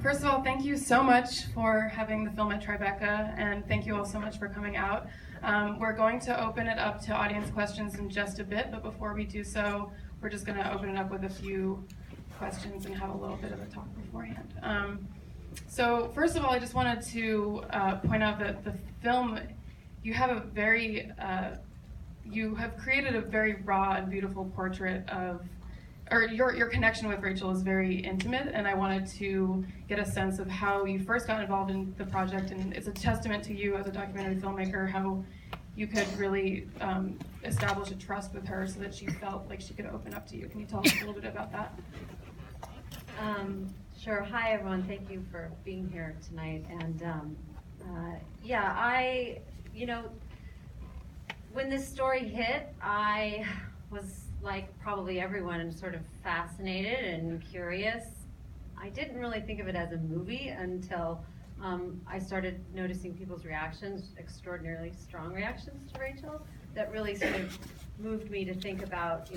First of all, thank you so much for having the film at Tribeca, and thank you all so much for coming out. We're going to open it up to audience questions in just a bit, but before we do so, we're just going to open it up with a few questions and have a little bit of a talk beforehand. So first of all, I just wanted to point out that the film, you have created a very raw and beautiful portrait of, or your connection with Rachel is very intimate, and I wanted to get a sense of how you first got involved in the project, and it's a testament to you as a documentary filmmaker how you could really establish a trust with her so that she felt like she could open up to you. Can you tell us a little bit about that? Sure. Hi, everyone. Thank you for being here tonight. And when this story hit, I was like probably everyone, sort of fascinated and curious. I didn't really think of it as a movie until I started noticing people's reactions, extraordinarily strong reactions to Rachel, that really sort of moved me to think about,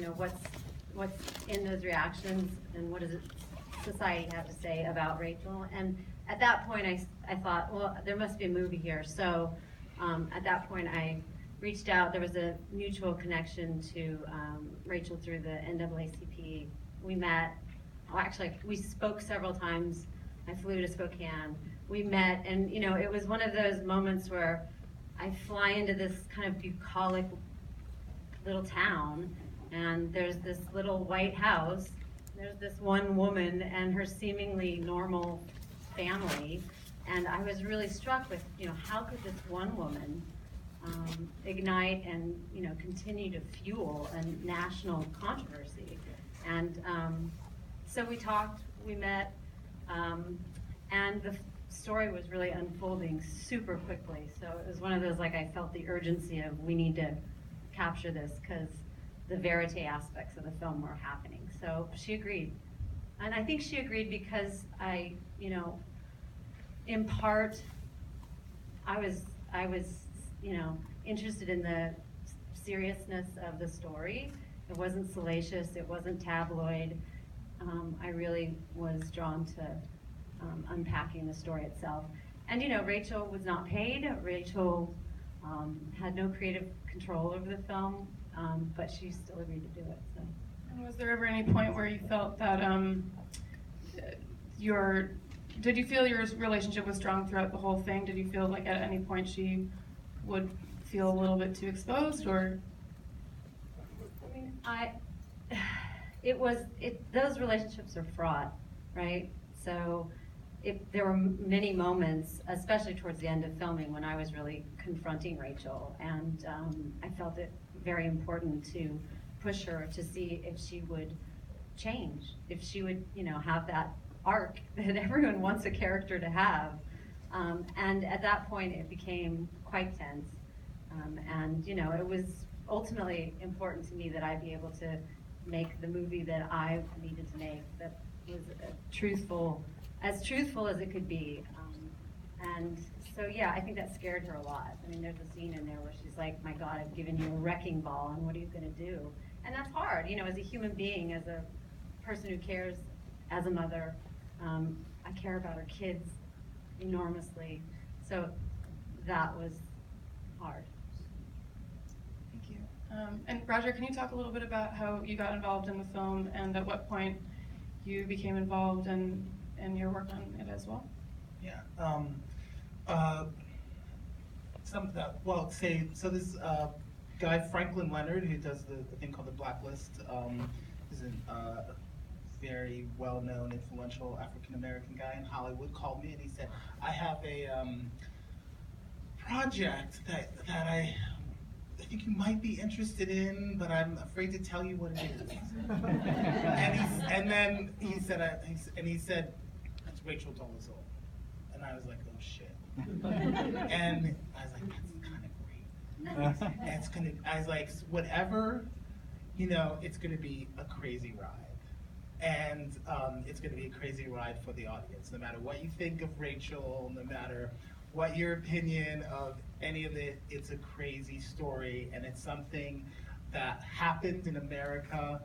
what's in those reactions and what does society have to say about Rachel. And at that point, I thought, well, there must be a movie here. So at that point, I reached out. There was a mutual connection to Rachel through the NAACP. We met. Well, actually, we spoke several times. I flew to Spokane. We met, and it was one of those moments where I fly into this kind of bucolic little town, and there's this little white house. There's this one woman and her seemingly normal family, and I was really struck with, how could this one woman ignite and continue to fuel a national controversy? And so we talked, we met, and the story was really unfolding super quickly. So it was one of those, I felt the urgency of, we need to capture this because the verite aspects of the film were happening. So she agreed. And I think she agreed because in part, I was interested in the seriousness of the story. It wasn't salacious, it wasn't tabloid. I really was drawn to unpacking the story itself. And Rachel was not paid. Rachel had no creative control over the film, but she still agreed to do it. So. And was there ever any point where you felt that did you feel your relationship was strong throughout the whole thing? Did you feel like at any point she would feel a little bit too exposed, or? I mean, those relationships are fraught, right? So there were many moments, especially towards the end of filming, when I was really confronting Rachel, and I felt it very important to push her to see if she would change, if she would, have that arc that everyone wants a character to have. And at that point, it became quite tense. And it was ultimately important to me that I be able to make the movie that I needed to make, that was as truthful as it could be. And so, yeah, I think that scared her a lot. I mean, there's a scene in there where she's like, my God, I've given you a wrecking ball, and what are you going to do? And that's hard, as a human being, as a person who cares, as a mother. I care about her kids enormously. So that was hard. Thank you. And Roger, can you talk a little bit about how you got involved in the film and at what point you became involved in your work on it as well? Yeah. So this guy, Franklin Leonard, who does the thing called The Blacklist, is a very well-known, influential African-American guy in Hollywood, called me and he said, I have a project that I think you might be interested in, but I'm afraid to tell you what it is. and then he said, it's Rachel Dolezal. And I was like, oh shit. And I was like, that's kind of great. I was like, whatever, it's gonna be a crazy ride. And it's gonna be a crazy ride for the audience, no matter what you think of Rachel, no matter what your opinion of any of it, it's a crazy story, and it's something that happened in America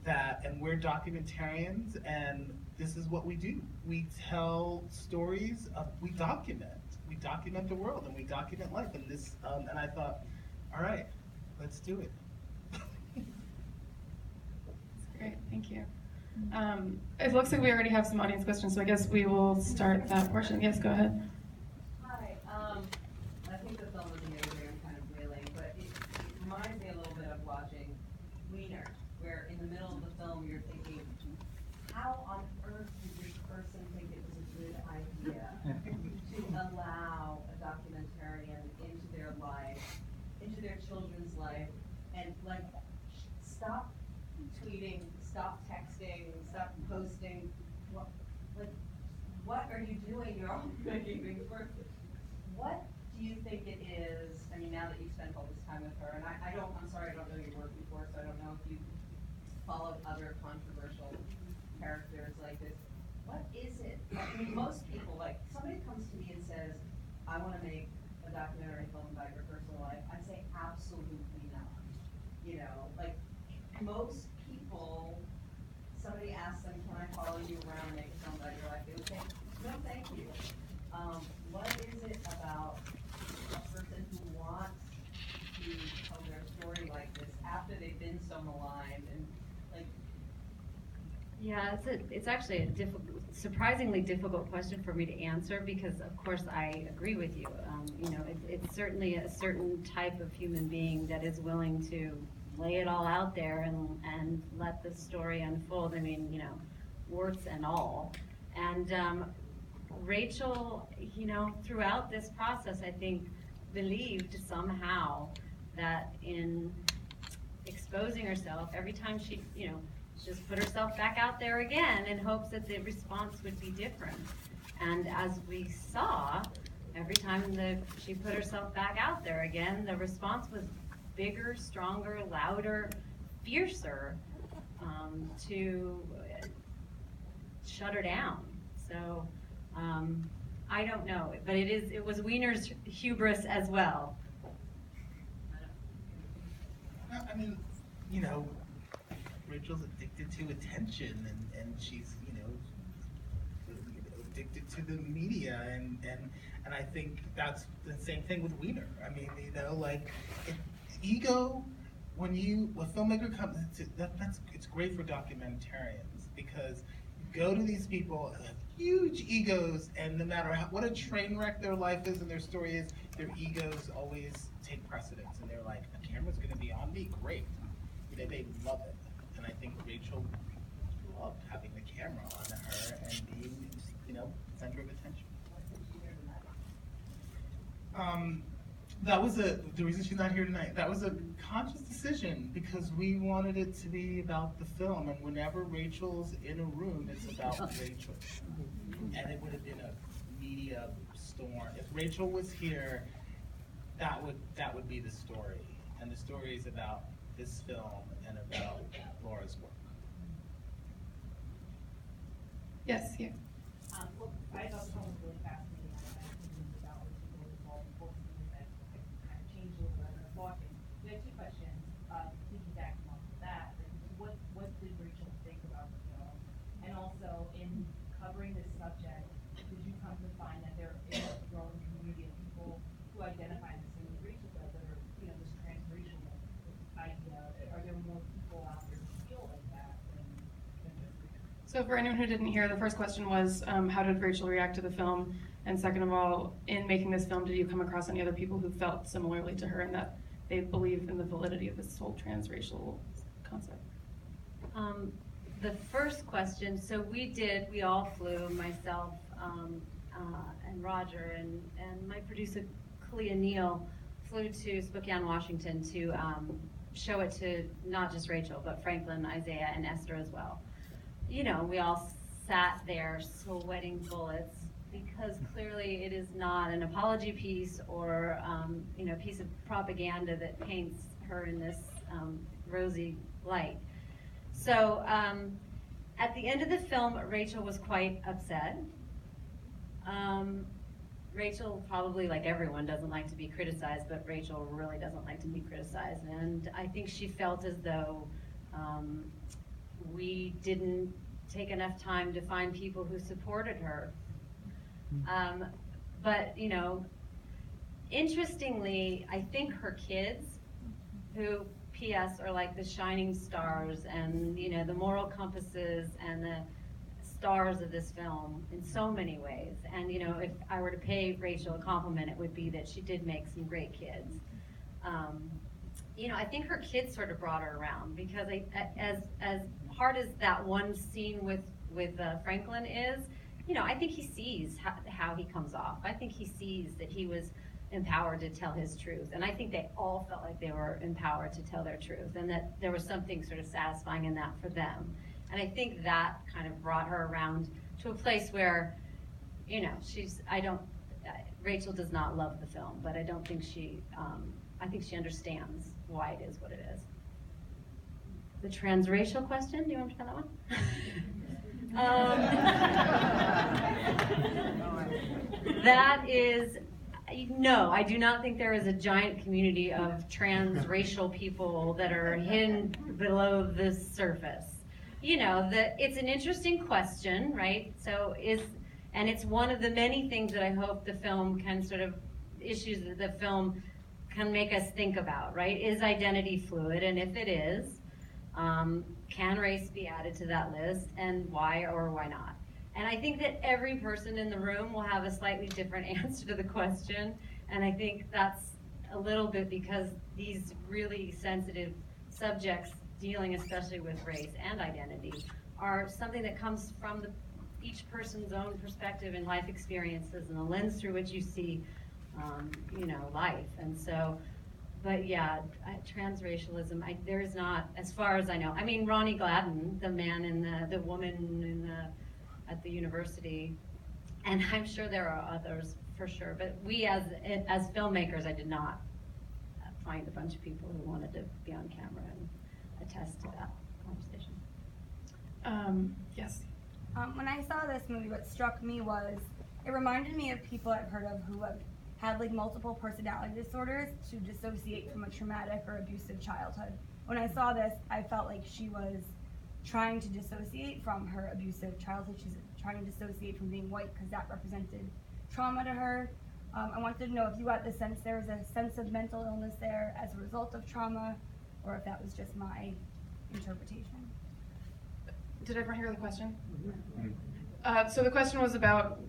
and we're documentarians, and this is what we do. We tell stories, we document the world, and we document life, and this, and I thought, all right, let's do it. Great, thank you. It looks like we already have some audience questions, so I guess we will start that portion. Yes, go ahead. Hi, I think the film was amazing. I'm kind of reeling, but it reminds me a little bit of watching Wiener, where in the middle of the film you're thinking, how on earth did this person think it was a good idea to allow a documentarian into their life, into their children's life, and like stop tweeting, stop texting, stop posting. What are you doing? You're all making things worse. What do you think it is? I mean, now that you've spent all this time with her, and I'm sorry, I don't know your work before, so I don't know if you followed other controversial characters like this. What is it? I mean, most people, like, somebody comes to me and says, I want to make a documentary film about your personal life. I say, absolutely not. You know, like, most people, somebody asks them, can I follow you around and make a film about your life? They would say, no, thank you. What is it about a person who wants to tell their story like this after they've been so maligned and like? Yeah, it's actually a surprisingly difficult question for me to answer because, of course, I agree with you. You know, it's certainly a certain type of human being that is willing to lay it all out there and let the story unfold. I mean, you know, warts and all. And Rachel, you know, throughout this process, I think, believed somehow that in exposing herself, every time she, you know, just put herself back out there again in hopes that the response would be different. And as we saw, every time she put herself back out there again, the response was bigger, stronger, louder, fiercer, to shut her down. So I don't know, but it was Wiener's hubris as well. I mean, you know, Rachel's addicted to attention, and she's, you know, addicted to the media, and I think that's the same thing with Wiener. I mean, you know, like, ego, when a filmmaker comes, it's great for documentarians because you go to these people who have huge egos, and no matter what a train wreck their life is and their story is, their egos always take precedence, and they're like, the camera's going to be on me, great. You know, they love it, and I think Rachel loved having the camera on her and being, you know, center of attention. That was the reason she's not here tonight. That was a conscious decision because we wanted it to be about the film, and whenever Rachel's in a room, it's about Rachel. And it would have been a media storm. If Rachel was here, that would be the story. And the story is about this film and about Laura's work. Yes, here. Well, I thought the film was really fascinating. I think it was about Dolezal, important things that kind of changed a little bit as I was watching. We had two questions. Piggybacking off of that, what did Rachel think about the film? And also, in covering this subject, did you come to find that there is a growing community of people who identify the same as Rachel does, that are, you know, this transracial idea? Are there more people out there who feel like that than just Rachel? So for anyone who didn't hear, the first question was, how did Rachel react to the film? And second of all, in making this film, did you come across any other people who felt similarly to her and that they believe in the validity of this whole transracial concept? The first question, so we all flew, myself and Roger and my producer, Kalia Neal, flew to Spokane, Washington to show it to not just Rachel, but Franklin, Isaiah, and Esther as well. You know, we all sat there sweating bullets because clearly it is not an apology piece or you know, piece of propaganda that paints her in this rosy light. So at the end of the film, Rachel was quite upset. Rachel probably, like everyone, doesn't like to be criticized, but Rachel really doesn't like to be criticized. And I think she felt as though we didn't take enough time to find people who supported her. But, you know, interestingly, I think her kids, who, P.S., are like the shining stars and, you know, the moral compasses and the stars of this film in so many ways. And, you know, if I were to pay Rachel a compliment, it would be that she did make some great kids. You know, I think her kids sort of brought her around, because as hard as that one scene with Franklin is, you know, I think he sees how he comes off. I think he sees that he was empowered to tell his truth. And I think they all felt like they were empowered to tell their truth, and that there was something sort of satisfying in that for them. And I think that kind of brought her around to a place where, you know, Rachel does not love the film, but I don't think I think she understands why it is what it is. The transracial question, do you want to try that one? That is, no, I do not think there is a giant community of transracial people that are hidden below the surface. You know, it's an interesting question, right? And it's one of the many things that I hope the film can issues that the film can make us think about, right? Is identity fluid? And if it is, can race be added to that list, and why or why not? And I think that every person in the room will have a slightly different answer to the question, and I think that's a little bit because these really sensitive subjects, dealing especially with race and identity, are something that comes from each person's own perspective and life experiences and the lens through which you see you know, life. And so, but yeah, transracialism, there is not, as far as I know. I mean, Ronnie Gladden, the man and the woman at the university, and I'm sure there are others for sure, but we as filmmakers, I did not find a bunch of people who wanted to be on camera and attest to that conversation. Yes. When I saw this movie, what struck me was, it reminded me of people I've heard of who have had like multiple personality disorders to dissociate from a traumatic or abusive childhood. When I saw this, I felt like she was trying to dissociate from her abusive childhood. She's trying to dissociate from being white because that represented trauma to her. I wanted to know if you got the sense there was a sense of mental illness there as a result of trauma, or if that was just my interpretation. Did everyone hear the question? So the question was about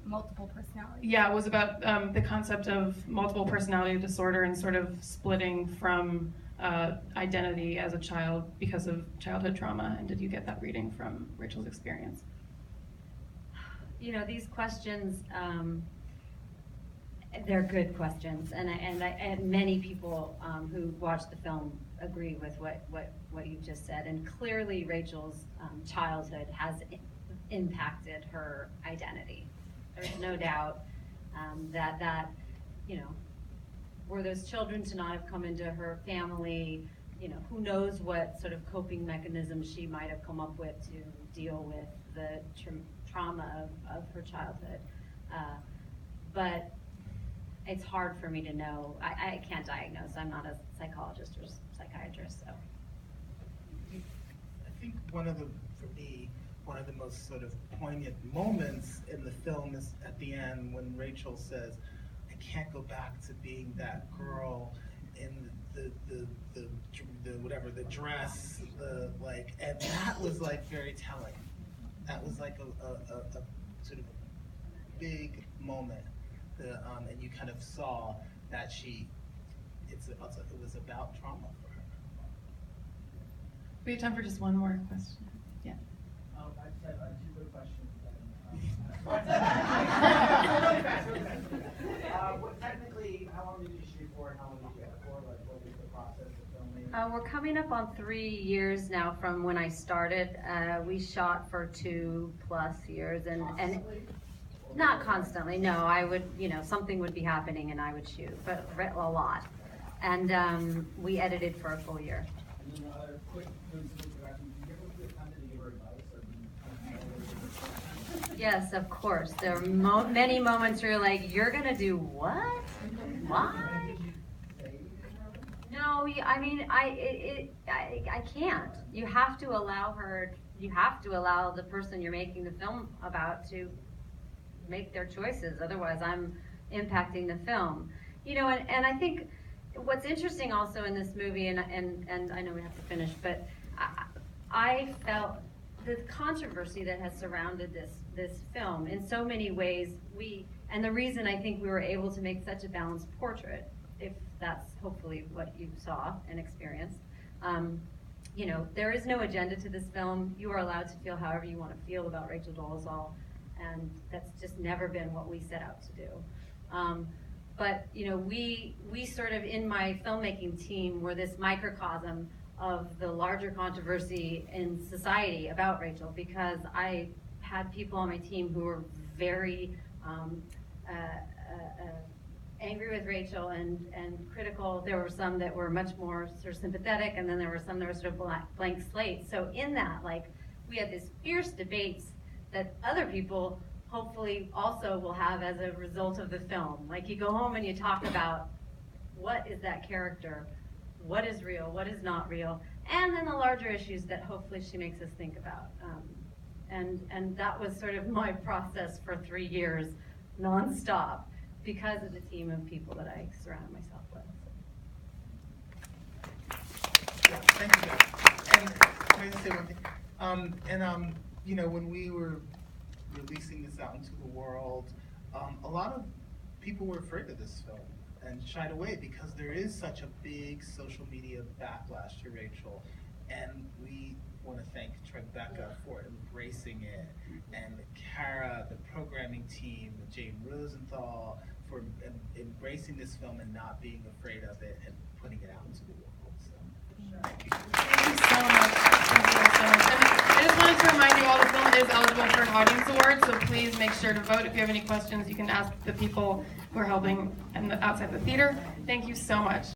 Multiple personalities. Yeah, it was about the concept of multiple personality disorder and sort of splitting from identity as a child because of childhood trauma. And did you get that reading from Rachel's experience? You know, these questions, they're good questions, and many people who watched the film agree with what you just said. And clearly, Rachel's childhood has impacted her identity. There's no doubt that, you know, were those children to not have come into her family, you know, who knows what sort of coping mechanisms she might have come up with to deal with the trauma of her childhood. But it's hard for me to know. I can't diagnose. I'm not a psychologist or psychiatrist, so. I think for me, one of the most sort of poignant moments in the film is at the end when Rachel says, "I can't go back to being that girl in the dress, and that was like very telling. That was like a sort of big moment, and you kind of saw that it was about trauma for her. We have time for just one more question. Yeah. I just have two quick questions. Technically, how long did you shoot for, and how long did you edit for? Like, what was the process of filming? We're coming up on 3 years now from when I started. We shot for 2+ years, and not constantly. No, I would, you know, something would be happening and I would shoot, but a lot. And we edited for a full year. And then quick, did you ever get time to give her advice, or do you kind of know? Yes, of course. There are many moments where you're like, you're gonna do what? Why? No, No, I mean, I can't. You have to allow her, you have to allow the person you're making the film about to make their choices. Otherwise, I'm impacting the film. You know, and I think what's interesting also in this movie, and I know we have to finish, but I felt the controversy that has surrounded this film in so many ways. And the reason I think we were able to make such a balanced portrait, if that's hopefully what you saw and experienced. You know, there is no agenda to this film. You are allowed to feel however you want to feel about Rachel Dolezal, and that's just never been what we set out to do. But you know, we sort of, in my filmmaking team, were this microcosm of the larger controversy in society about Rachel, because I had people on my team who were very angry with Rachel and critical. There were some that were much more sort of sympathetic, and then there were some that were sort of blank slate. So in that, like, we had these fierce debates that other people hopefully also will have as a result of the film. Like, you go home and you talk about what is that character, what is real, what is not real, and then the larger issues that hopefully she makes us think about. And that was sort of my process for 3 years, nonstop, because of the team of people that I surround myself with. Yeah, thank you. And can I just say one thing? You know, when we were releasing this out into the world, a lot of people were afraid of this film and shied away because there is such a big social media backlash to Rachel. And we want to thank Tribeca for embracing it, and Kara, the programming team, Jane Rosenthal, for embracing this film and not being afraid of it and putting it out into the world. So, thank you. Thank you so much. Thank you all so much. And I just wanted to remind you all the film is eligible for an audience award, so please make sure to vote. If you have any questions, you can ask the people who are helping outside the theater. Thank you so much.